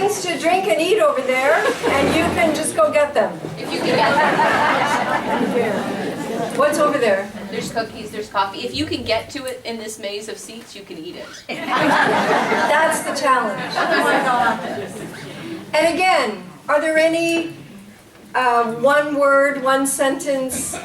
things to drink and eat over there, and you can just go get them. If you can get them. What's over there? There's cookies, there's coffee. If you can get to it in this maze of seats, you can eat it. That's the challenge. And again, are there any one word, one sentence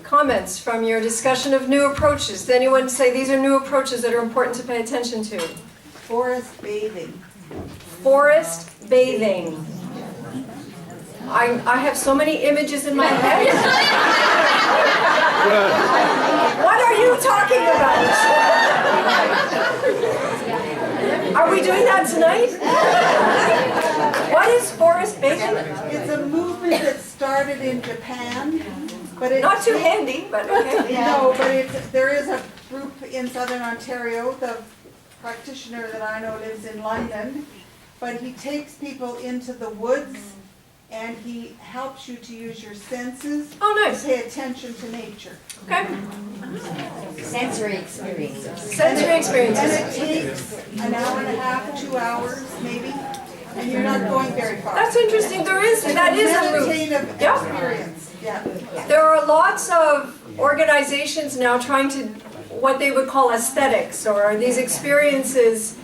comments from your discussion of new approaches? Does anyone say these are new approaches that are important to pay attention to? Forest bathing. Forest bathing. I have so many images in my head. What are you talking about? Are we doing that tonight? What is forest bathing? It's a movement that started in Japan, but it's Not too handy, but okay. No, but there is a group in Southern Ontario. The practitioner that I know lives in London, but he takes people into the woods and he helps you to use your senses. Oh, nice. To pay attention to nature. Okay. Sensory experiences. Sensory And experiences. it takes an hour and a half, 2 hours maybe, and you're not going very far. That's interesting. That is a move. Meditative Yeah. experience. Yeah. There are lots of organizations now trying to, what they would call aesthetics, or these experiences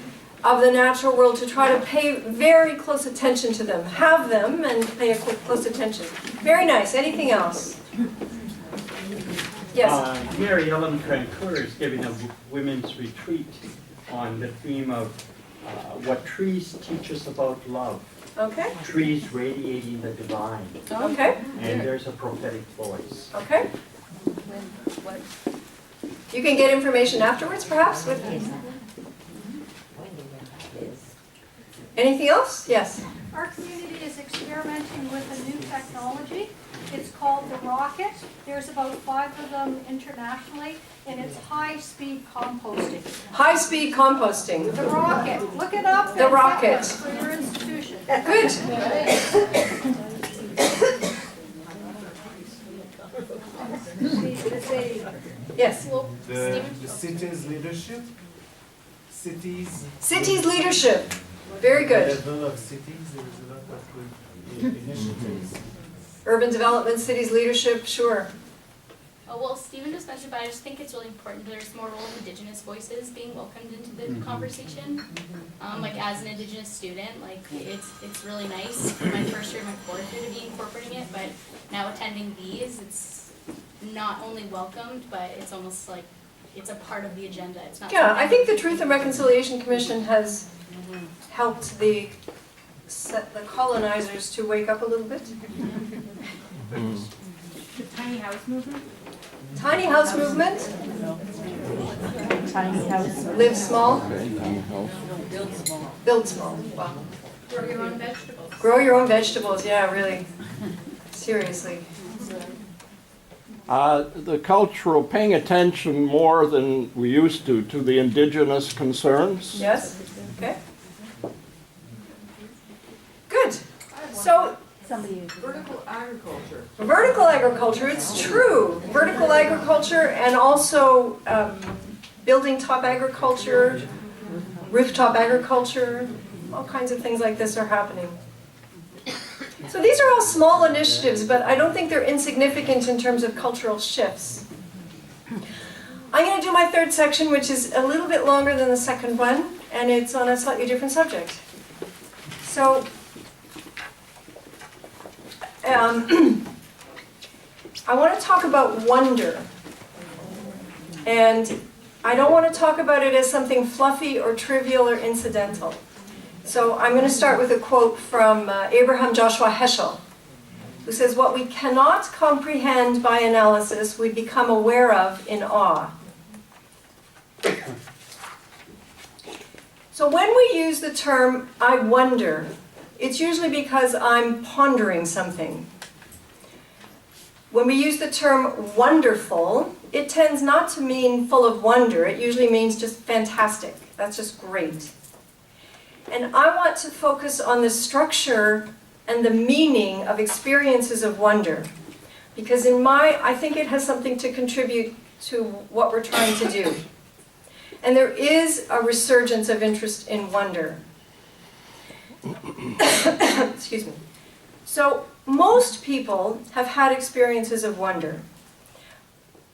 of the natural world, to try to pay very close attention to them. Have them and pay close attention. Very nice. Anything else? Yes? Mary Ellen Francoeur is giving a women's retreat on the theme of what trees teach us about love. Okay. Trees radiating the divine. Okay. And there's a prophetic voice. Okay. You can get information afterwards, perhaps? Anything else? Yes. Our community is experimenting with a new technology. It's called the rocket. There's about 5 of them internationally, and it's high-speed composting. High-speed composting. The rocket. Look it up. The rocket. For your institution. Good. Yes. The city's leadership, Cities leadership. Very good. level of cities, there is a lot of good initiatives. Urban development, cities leadership, sure. Oh, well, Stephen just mentioned, but I just think it's really important that there's more role of Indigenous voices being welcomed into the conversation. Like as an Indigenous student, like it's really nice. My first year, my fourth year to be incorporating it, but now attending these, it's not only welcomed, but it's almost like it's a part of the agenda. It's not. Yeah, I think the Truth and Reconciliation Commission has helped the colonizers to wake up a little bit. The tiny house movement? Tiny house movement. Tiny house. Live small. Build small. Build small. Wow. Grow your own vegetables. Grow your own vegetables. Yeah, really. Seriously. The cultural, paying attention more than we used to the indigenous concerns. Yes? Okay. Good. So, Vertical agriculture. vertical agriculture, it's true. Vertical agriculture and also building top agriculture, rooftop agriculture, all kinds of things like this are happening. So these are all small initiatives, but I don't think they're insignificant in terms of cultural shifts. I'm going to do my third section, which is a little bit longer than the second one, and it's on a slightly different subject. So, I want to talk about wonder. And I don't want to talk about it as something fluffy or trivial or incidental. So I'm going to start with a quote from Abraham Joshua Heschel, who says, "What we cannot comprehend by analysis, we become aware of in awe." So when we use the term, "I wonder," it's usually because I'm pondering something. When we use the term wonderful, it tends not to mean full of wonder. It usually means just fantastic. That's just great. And I want to focus on the structure and the meaning of experiences of wonder. Because I think it has something to contribute to what we're trying to do. And there is a resurgence of interest in wonder. Excuse me. So most people have had experiences of wonder.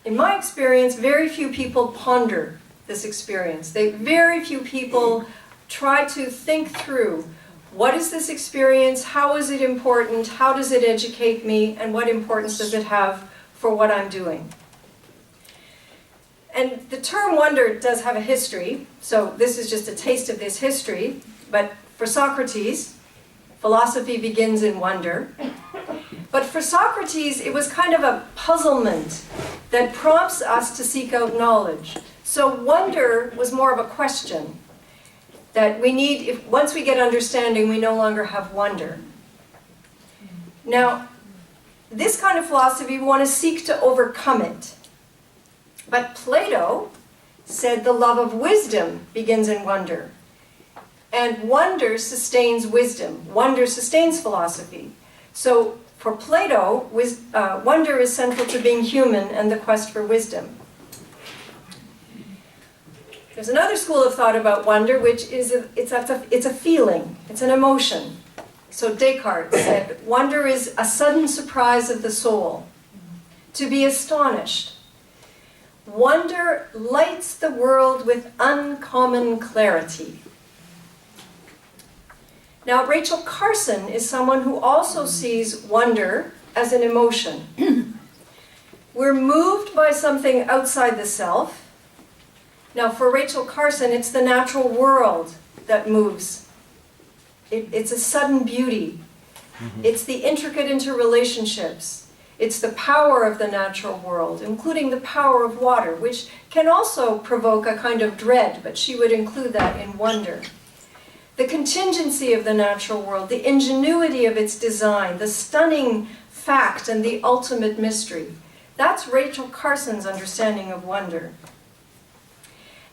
In my experience, very few people ponder this experience. Very few people try to think through, what is this experience, how is it important, how does it educate me, and what importance does it have for what I'm doing. And the term wonder does have a history, so this is just a taste of this history, but for Socrates, philosophy begins in wonder. But for Socrates, it was kind of a puzzlement that prompts us to seek out knowledge. So wonder was more of a question that we need, once we get understanding, we no longer have wonder. Now, this kind of philosophy, we want to seek to overcome it. But Plato said the love of wisdom begins in wonder. And wonder sustains wisdom. Wonder sustains philosophy. So for Plato, wonder is central to being human and the quest for wisdom. There's another school of thought about wonder, which is it's a feeling, it's an emotion. So Descartes said, wonder is a sudden surprise of the soul, to be astonished. Wonder lights the world with uncommon clarity. Now, Rachel Carson is someone who also sees wonder as an emotion. We're moved by something outside the self. Now, for Rachel Carson, it's the natural world that moves. It's a sudden beauty. It's the intricate interrelationships. It's the power of the natural world, including the power of water, which can also provoke a kind of dread, but she would include that in wonder. The contingency of the natural world, the ingenuity of its design, the stunning fact and the ultimate mystery. That's Rachel Carson's understanding of wonder.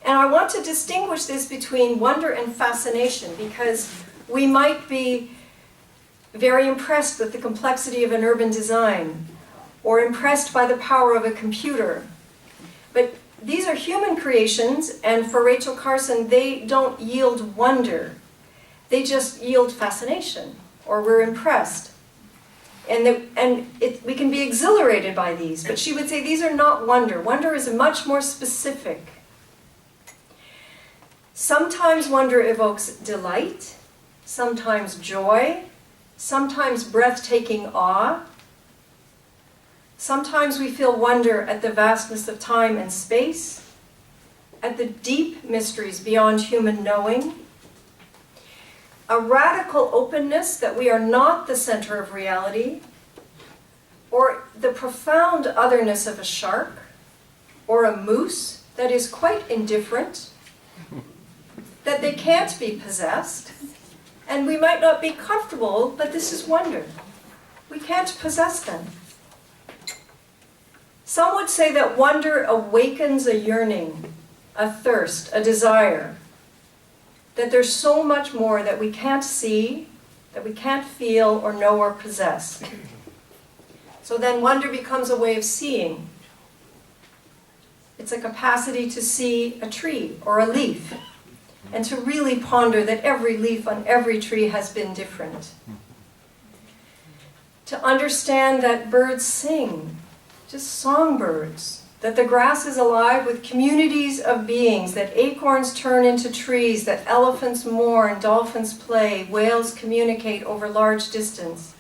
And I want to distinguish this between wonder and fascination, because we might be very impressed with the complexity of an urban design, or impressed by the power of a computer. But these are human creations, and for Rachel Carson, they don't yield wonder. They just yield fascination, or we're impressed. And we can be exhilarated by these, but she would say these are not wonder. Wonder is much more specific. Sometimes wonder evokes delight, sometimes joy, sometimes breathtaking awe. Sometimes we feel wonder at the vastness of time and space, at the deep mysteries beyond human knowing, a radical openness that we are not the center of reality, or the profound otherness of a shark, or a moose that is quite indifferent, that they can't be possessed, and we might not be comfortable, but this is wonder. We can't possess them. Some would say that wonder awakens a yearning, a thirst, a desire, that there's so much more that we can't see, that we can't feel or know or possess. So then wonder becomes a way of seeing. It's a capacity to see a tree or a leaf, and to really ponder that every leaf on every tree has been different. To understand that birds sing, just songbirds, that the grass is alive with communities of beings, that acorns turn into trees, that elephants mourn, dolphins play, whales communicate over large distance.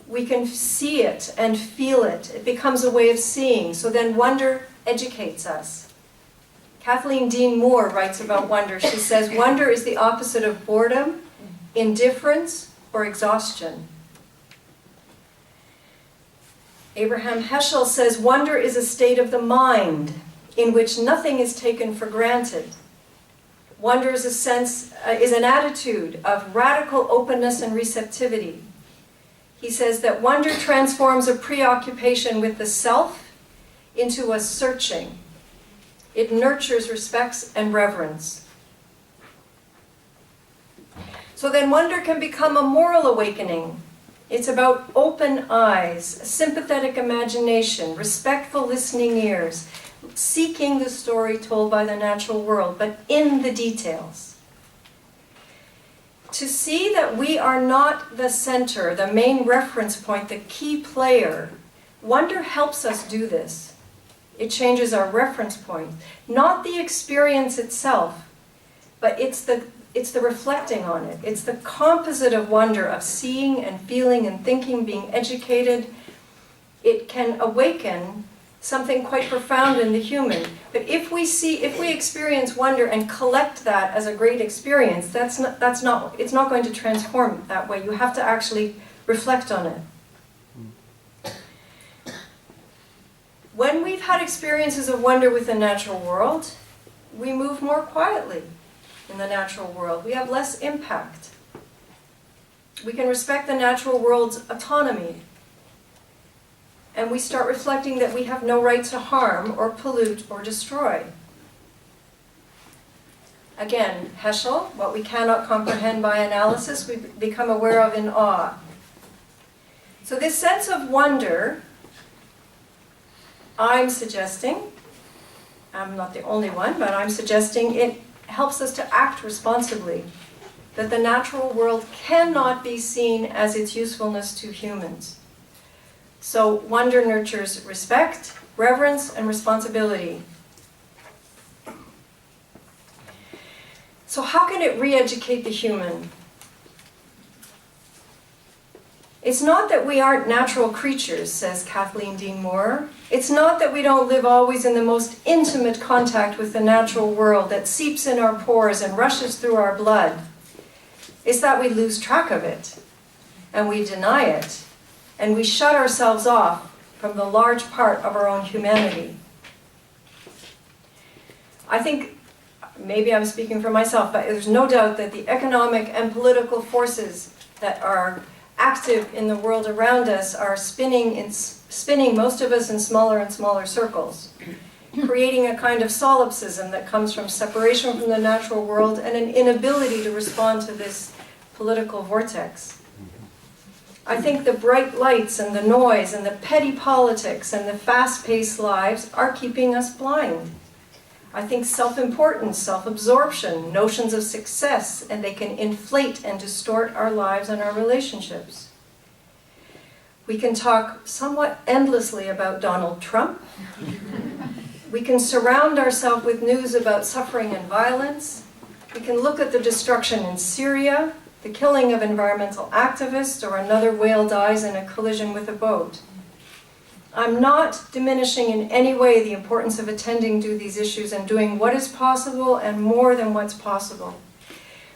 We can see it and feel it. It becomes a way of seeing. So then wonder educates us. Kathleen Dean Moore writes about wonder. She says, wonder is the opposite of boredom, indifference, or exhaustion. Abraham Heschel says, wonder is a state of the mind in which nothing is taken for granted. Wonder is an attitude of radical openness and receptivity. He says that wonder transforms a preoccupation with the self into a searching. It nurtures respect and reverence. So then wonder can become a moral awakening. It's about open eyes, a sympathetic imagination, respectful listening ears, seeking the story told by the natural world, but in the details. To see that we are not the center, the main reference point, the key player, wonder helps us do this. It changes our reference point. Not the experience itself, but it's the reflecting on it. It's the composite of wonder, of seeing and feeling and thinking, being educated. It can awaken something quite profound in the human. But if we experience wonder and collect that as a great experience, it's not going to transform that way. You have to actually reflect on it. When we've had experiences of wonder with the natural world, we move more quietly in the natural world. We have less impact. We can respect the natural world's autonomy. And we start reflecting that we have no right to harm or pollute or destroy. Again, Heschel, what we cannot comprehend by analysis, we become aware of in awe. So this sense of wonder, I'm suggesting, I'm not the only one, but I'm suggesting it helps us to act responsibly. That the natural world cannot be seen as its usefulness to humans. So wonder nurtures respect, reverence, and responsibility. So how can it re-educate the human? It's not that we aren't natural creatures, says Kathleen Dean Moore. It's not that we don't live always in the most intimate contact with the natural world that seeps in our pores and rushes through our blood. It's that we lose track of it, and we deny it, and we shut ourselves off from the large part of our own humanity. I think, maybe I'm speaking for myself, but there's no doubt that the economic and political forces that are active in the world around us are spinning most of us in smaller and smaller circles, creating a kind of solipsism that comes from separation from the natural world and an inability to respond to this political vortex. I think the bright lights and the noise and the petty politics and the fast-paced lives are keeping us blind. I think self-importance, self-absorption, notions of success, and they can inflate and distort our lives and our relationships. We can talk somewhat endlessly about Donald Trump. We can surround ourselves with news about suffering and violence. We can look at the destruction in Syria, the killing of environmental activists, or another whale dies in a collision with a boat. I'm not diminishing in any way the importance of attending to these issues and doing what is possible and more than what's possible.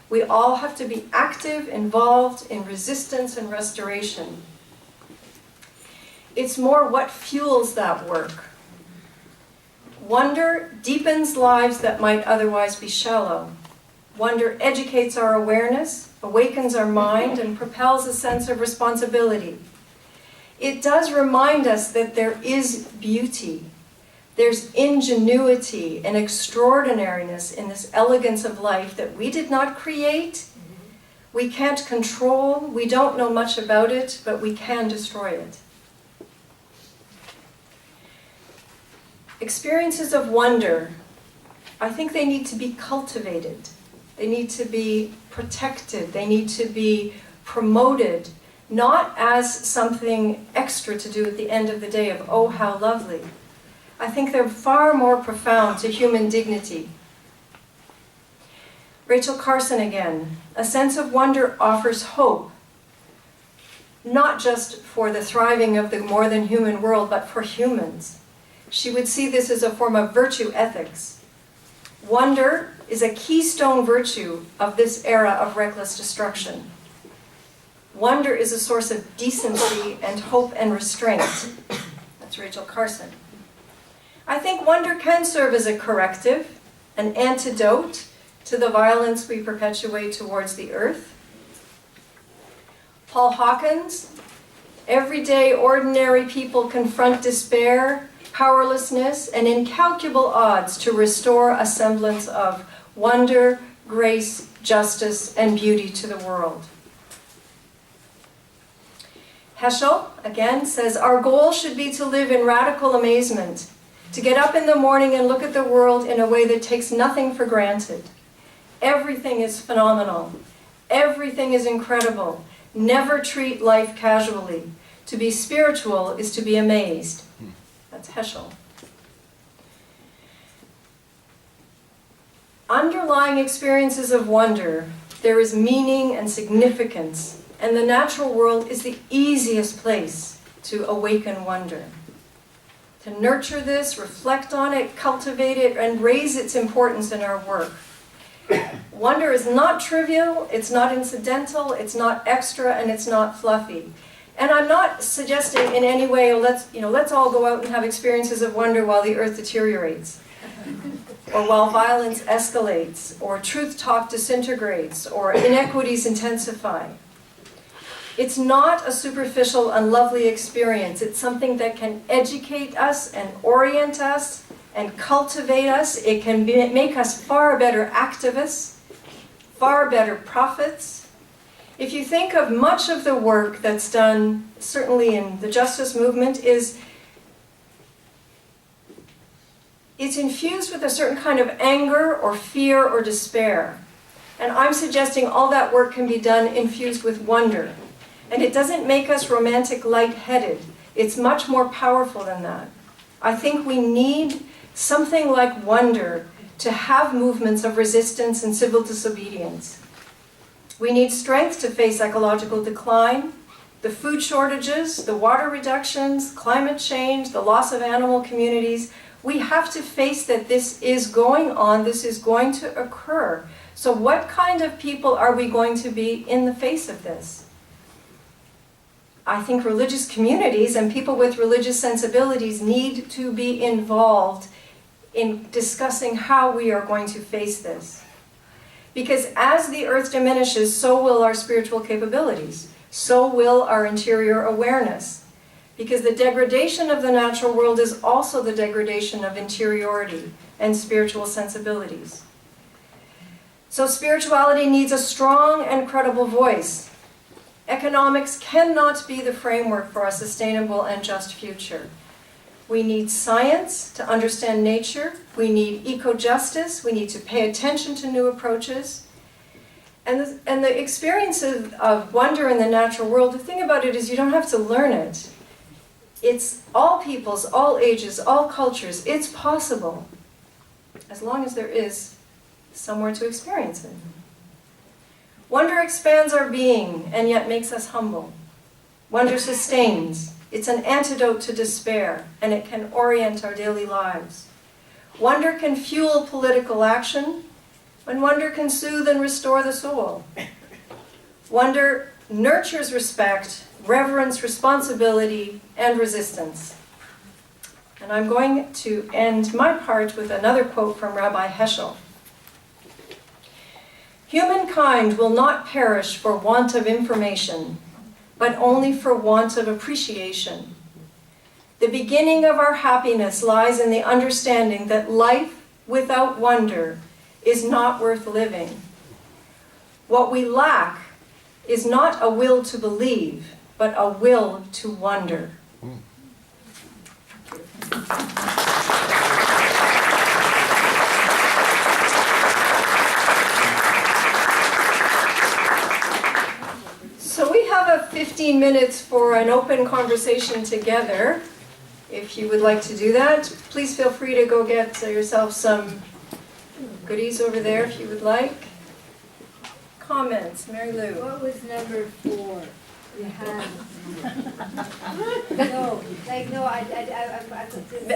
We all have to be active, involved in resistance and restoration. It's more what fuels that work. Wonder deepens lives that might otherwise be shallow. Wonder educates our awareness, awakens our mind, and propels a sense of responsibility. It does remind us that there is beauty. There's ingenuity and extraordinariness in this elegance of life that we did not create, we can't control, we don't know much about it, but we can destroy it. Experiences of wonder, I think they need to be cultivated. They need to be protected. They need to be promoted, not as something extra to do at the end of the day of, oh, how lovely. I think they're far more profound to human dignity. Rachel Carson again, a sense of wonder offers hope, not just for the thriving of the more than human world, but for humans. She would see this as a form of virtue ethics. Wonder is a keystone virtue of this era of reckless destruction. Wonder is a source of decency and hope and restraint. That's Rachel Carson. I think wonder can serve as a corrective, an antidote to the violence we perpetuate towards the earth. Paul Hawkins, everyday ordinary people confront despair, powerlessness, and incalculable odds to restore a semblance of wonder, grace, justice, and beauty to the world. Heschel, again, says, our goal should be to live in radical amazement, to get up in the morning and look at the world in a way that takes nothing for granted. Everything is phenomenal. Everything is incredible. Never treat life casually. To be spiritual is to be amazed. That's Heschel. Underlying experiences of wonder, there is meaning and significance, and the natural world is the easiest place to awaken wonder. To nurture this, reflect on it, cultivate it, and raise its importance in our work. Wonder is not trivial, it's not incidental, it's not extra, and it's not fluffy. And I'm not suggesting in any way, oh, let's all go out and have experiences of wonder while the earth deteriorates, or while violence escalates, or truth talk disintegrates, or inequities intensify. It's not a superficial, unlovely experience. It's something that can educate us and orient us and cultivate us. It can make us far better activists, far better prophets. If you think of much of the work that's done, certainly in the justice movement, it's infused with a certain kind of anger or fear or despair. And I'm suggesting all that work can be done infused with wonder. And it doesn't make us romantic lightheaded. It's much more powerful than that. I think we need something like wonder to have movements of resistance and civil disobedience. We need strength to face ecological decline, the food shortages, the water reductions, climate change, the loss of animal communities. We have to face that this is going on, this is going to occur. So what kind of people are we going to be in the face of this? I think religious communities and people with religious sensibilities need to be involved in discussing how we are going to face this. Because as the earth diminishes, so will our spiritual capabilities. So will our interior awareness. Because the degradation of the natural world is also the degradation of interiority and spiritual sensibilities. So spirituality needs a strong and credible voice. Economics cannot be the framework for a sustainable and just future. We need science to understand nature. We need eco-justice. We need to pay attention to new approaches. And the experience of wonder in the natural world, the thing about it is you don't have to learn it. It's all peoples, all ages, all cultures. It's possible, as long as there is somewhere to experience it. Wonder expands our being and yet makes us humble. Wonder sustains. It's an antidote to despair, and it can orient our daily lives. Wonder can fuel political action, and wonder can soothe and restore the soul. Wonder nurtures respect, reverence, responsibility, and resistance. And I'm going to end my part with another quote from Rabbi Heschel. Humankind will not perish for want of information, but only for want of appreciation. The beginning of our happiness lies in the understanding that life without wonder is not worth living. What we lack is not a will to believe, but a will to wonder. So we have 15 minutes for an open conversation together. If you would like to do that, please feel free to go get yourself some goodies over there if you would like. Comments, Mary Lou? What was number 4? You had. No, like, no, I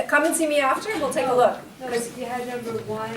Come and see me after, we'll take a look. No, you had number 1.